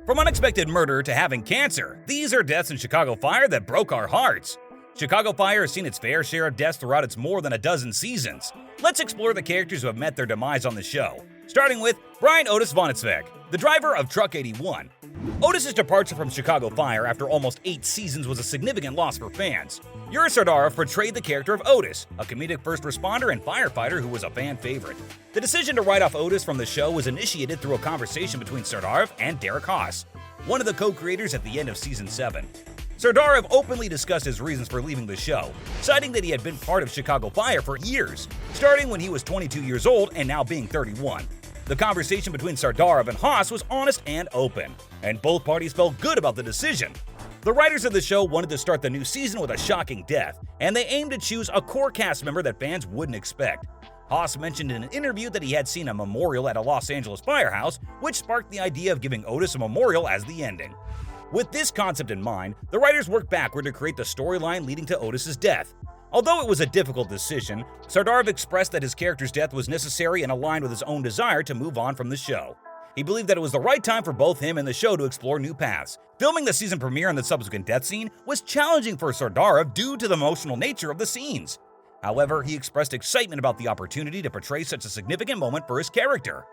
From unexpected murder to having cancer, these are deaths in Chicago Fire that broke our hearts. Chicago Fire has seen its fair share of deaths throughout its more than a dozen seasons. Let's explore the characters who have met their demise on the show, starting with Brian Otis Vonnetzweg, the driver of Truck 81. Otis's departure from Chicago Fire after almost 8 seasons was a significant loss for fans. Yuri Sardarov portrayed the character of Otis, a comedic first responder and firefighter who was a fan favorite. The decision to write off Otis from the show was initiated through a conversation between Sardarov and Derek Haas, one of the co-creators at the end of Season 7. Sardarov openly discussed his reasons for leaving the show, citing that he had been part of Chicago Fire for years, starting when he was 22 years old and now being 31. The conversation between Sardarov and Haas was honest and open, and both parties felt good about the decision. The writers of the show wanted to start the new season with a shocking death, and they aimed to choose a core cast member that fans wouldn't expect. Haas mentioned in an interview that he had seen a memorial at a Los Angeles firehouse, which sparked the idea of giving Otis a memorial as the ending. With this concept in mind, the writers worked backward to create the storyline leading to Otis's death. Although it was a difficult decision, Sardarov expressed that his character's death was necessary and aligned with his own desire to move on from the show. He believed that it was the right time for both him and the show to explore new paths. Filming the season premiere and the subsequent death scene was challenging for Sardarov due to the emotional nature of the scenes. However, he expressed excitement about the opportunity to portray such a significant moment for his character.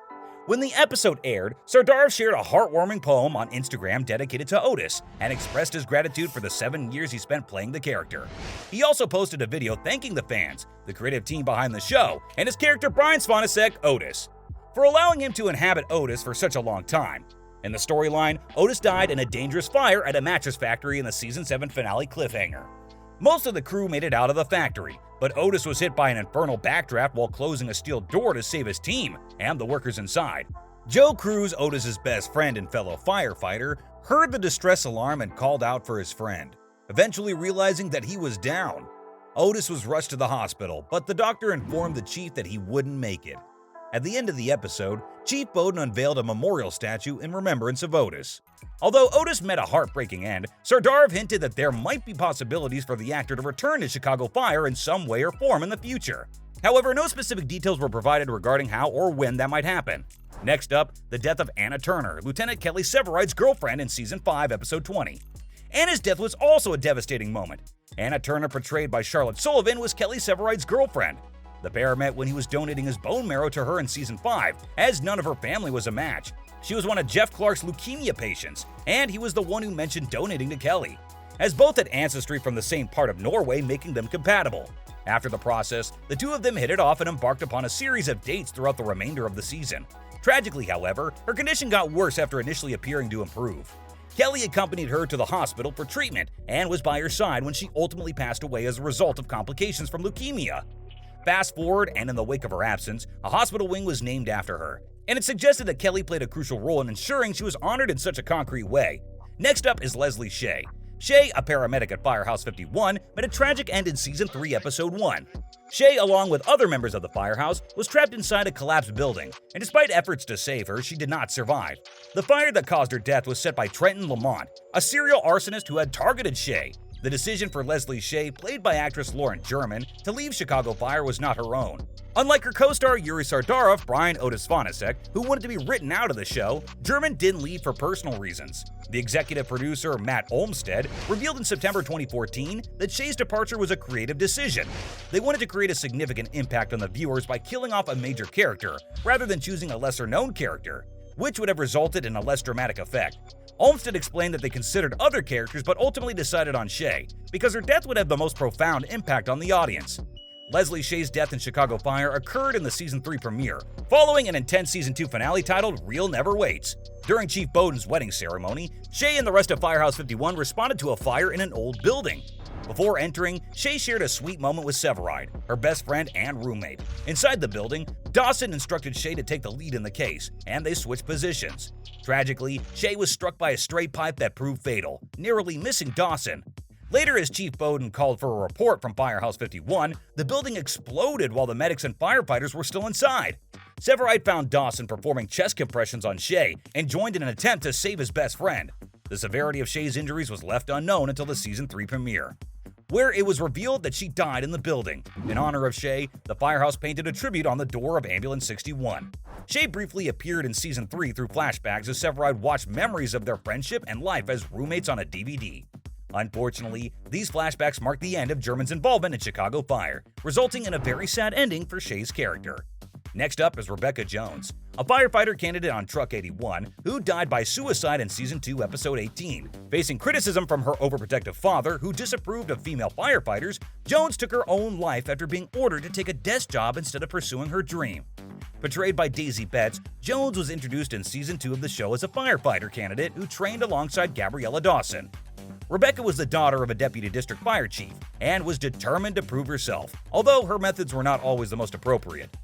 When the episode aired, Sardarov shared a heartwarming poem on Instagram dedicated to Otis and expressed his gratitude for the 7 years he spent playing the character. He also posted a video thanking the fans, the creative team behind the show, and his character Brian Svanecek, Otis, for allowing him to inhabit Otis for such a long time. In the storyline, Otis died in a dangerous fire at a mattress factory in the Season 7 finale cliffhanger. Most of the crew made it out of the factory, but Otis was hit by an infernal backdraft while closing a steel door to save his team and the workers inside. Joe Cruz, Otis's best friend and fellow firefighter, heard the distress alarm and called out for his friend, eventually realizing that he was down. Otis was rushed to the hospital, but the doctor informed the chief that he wouldn't make it. At the end of the episode, Chief Bowden unveiled a memorial statue in remembrance of Otis. Although Otis met a heartbreaking end, Sardarov hinted that there might be possibilities for the actor to return to Chicago Fire in some way or form in the future. However, no specific details were provided regarding how or when that might happen. Next up, the death of Anna Turner, Lieutenant Kelly Severide's girlfriend in Season 5, Episode 20. Anna's death was also a devastating moment. Anna Turner, portrayed by Charlotte Sullivan, was Kelly Severide's girlfriend. The pair met when he was donating his bone marrow to her in Season 5, as none of her family was a match. She was one of Jeff Clark's leukemia patients, and he was the one who mentioned donating to Kelly, as both had ancestry from the same part of Norway, making them compatible. After the process, the two of them hit it off and embarked upon a series of dates throughout the remainder of the season. Tragically, however, her condition got worse after initially appearing to improve. Kelly accompanied her to the hospital for treatment and was by her side when she ultimately passed away as a result of complications from leukemia. Fast forward, and in the wake of her absence, a hospital wing was named after her, and it suggested that Kelly played a crucial role in ensuring she was honored in such a concrete way. Next up is Leslie Shea. Shea, a paramedic at Firehouse 51, met a tragic end in Season 3, Episode 1. Shea, along with other members of the firehouse, was trapped inside a collapsed building, and despite efforts to save her, she did not survive. The fire that caused her death was set by Trenton Lamont, a serial arsonist who had targeted Shea. The decision for Leslie Shea, played by actress Lauren German, to leave Chicago Fire was not her own. Unlike her co-star Yuri Sardarov, Brian Otis Vonnetzweg, who wanted to be written out of the show, German didn't leave for personal reasons. The executive producer, Matt Olmstead, revealed in September 2014 that Shea's departure was a creative decision. They wanted to create a significant impact on the viewers by killing off a major character, rather than choosing a lesser-known character, which would have resulted in a less dramatic effect. Olmstead explained that they considered other characters but ultimately decided on Shea, because her death would have the most profound impact on the audience. Leslie Shea's death in Chicago Fire occurred in the Season 3 premiere, following an intense Season 2 finale titled Real Never Waits. During Chief Bowden's wedding ceremony, Shea and the rest of Firehouse 51 responded to a fire in an old building. Before entering, Shea shared a sweet moment with Severide, her best friend and roommate. Inside the building, Dawson instructed Shea to take the lead in the case, and they switched positions. Tragically, Shea was struck by a stray pipe that proved fatal, narrowly missing Dawson. Later, as Chief Bowden called for a report from Firehouse 51, the building exploded while the medics and firefighters were still inside. Severide found Dawson performing chest compressions on Shea and joined in an attempt to save his best friend. The severity of Shea's injuries was left unknown until the Season 3 premiere. where it was revealed that she died in the building. In honor of Shay, the firehouse painted a tribute on the door of Ambulance 61. Shay briefly appeared in Season 3 through flashbacks as Severide watched memories of their friendship and life as roommates on a DVD. Unfortunately, these flashbacks marked the end of German's involvement in Chicago Fire, resulting in a very sad ending for Shay's character. Next up is Rebecca Jones, a firefighter candidate on Truck 81 who died by suicide in Season 2, Episode 18. Facing criticism from her overprotective father, who disapproved of female firefighters, Jones took her own life after being ordered to take a desk job instead of pursuing her dream. Portrayed by Daisy Betts, Jones was introduced in Season 2 of the show as a firefighter candidate who trained alongside Gabriella Dawson. Rebecca was the daughter of a deputy district fire chief and was determined to prove herself, although her methods were not always the most appropriate.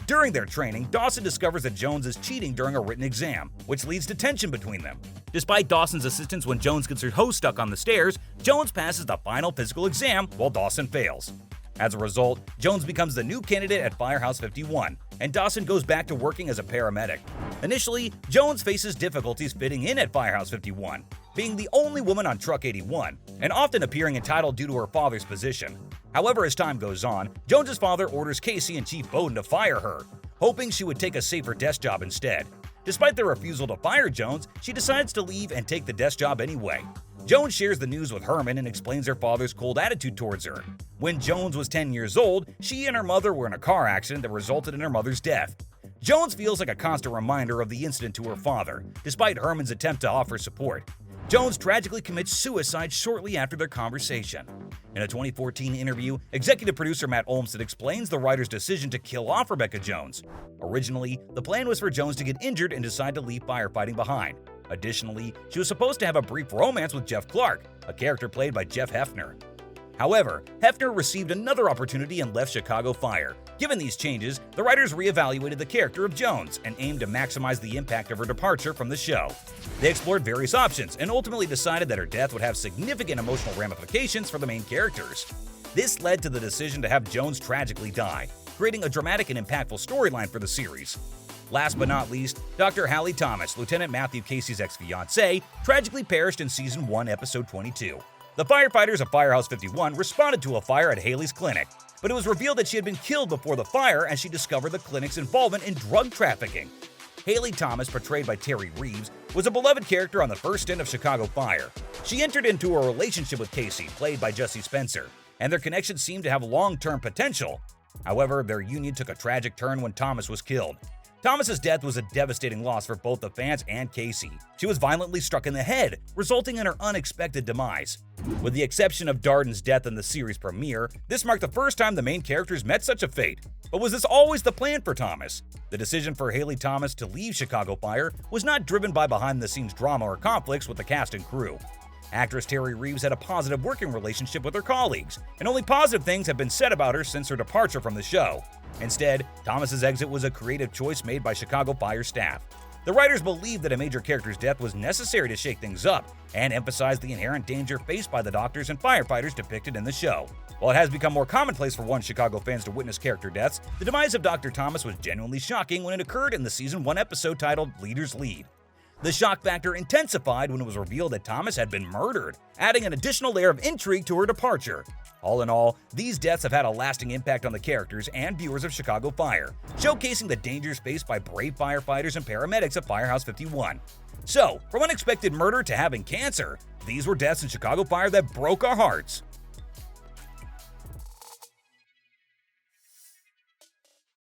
During their training, Dawson discovers that Jones is cheating during a written exam, which leads to tension between them. Despite Dawson's assistance when Jones gets her hose stuck on the stairs, Jones passes the final physical exam while Dawson fails. As a result, Jones becomes the new candidate at Firehouse 51, and Dawson goes back to working as a paramedic. Initially, Jones faces difficulties fitting in at Firehouse 51, being the only woman on Truck 81, and often appearing entitled due to her father's position. However, as time goes on, Jones's father orders Casey and Chief Bowden to fire her, hoping she would take a safer desk job instead. Despite their refusal to fire Jones, she decides to leave and take the desk job anyway. Jones shares the news with Herman and explains her father's cold attitude towards her. When Jones was 10 years old, she and her mother were in a car accident that resulted in her mother's death. Jones feels like a constant reminder of the incident to her father, despite Herman's attempt to offer support. Jones tragically commits suicide shortly after their conversation. In a 2014 interview, executive producer Matt Olmstead explains the writer's decision to kill off Rebecca Jones. Originally, the plan was for Jones to get injured and decide to leave firefighting behind. Additionally, she was supposed to have a brief romance with Jeff Clark, a character played by Jeff Hefner. However, Hefner received another opportunity and left Chicago Fire. Given these changes, the writers reevaluated the character of Jones and aimed to maximize the impact of her departure from the show. They explored various options and ultimately decided that her death would have significant emotional ramifications for the main characters. This led to the decision to have Jones tragically die, creating a dramatic and impactful storyline for the series. Last but not least, Dr. Hallie Thomas, Lieutenant Matthew Casey's ex-fiancée, tragically perished in Season 1, Episode 22. The firefighters of Firehouse 51 responded to a fire at Haley's clinic, but it was revealed that she had been killed before the fire as she discovered the clinic's involvement in drug trafficking. Hallie Thomas, portrayed by Terry Reeves, was a beloved character on the first stint of Chicago Fire. She entered into a relationship with Casey, played by Jesse Spencer, and their connection seemed to have long-term potential. However, their union took a tragic turn when Thomas was killed. Thomas's death was a devastating loss for both the fans and Casey. She was violently struck in the head, resulting in her unexpected demise. With the exception of Darden's death in the series premiere, this marked the first time the main characters met such a fate. But was this always the plan for Thomas? The decision for Hallie Thomas to leave Chicago Fire was not driven by behind-the-scenes drama or conflicts with the cast and crew. Actress Terry Reeves had a positive working relationship with her colleagues, and only positive things have been said about her since her departure from the show. Instead, Thomas's exit was a creative choice made by Chicago Fire staff. The writers believed that a major character's death was necessary to shake things up and emphasize the inherent danger faced by the doctors and firefighters depicted in the show. While it has become more commonplace for Chicago fans to witness character deaths, the demise of Dr. Thomas was genuinely shocking when it occurred in the Season 1 episode titled Leaders Lead. The shock factor intensified when it was revealed that Thomas had been murdered, adding an additional layer of intrigue to her departure. All in all, these deaths have had a lasting impact on the characters and viewers of Chicago Fire, showcasing the dangers faced by brave firefighters and paramedics at Firehouse 51. So, from unexpected murder to having cancer, these were deaths in Chicago Fire that broke our hearts.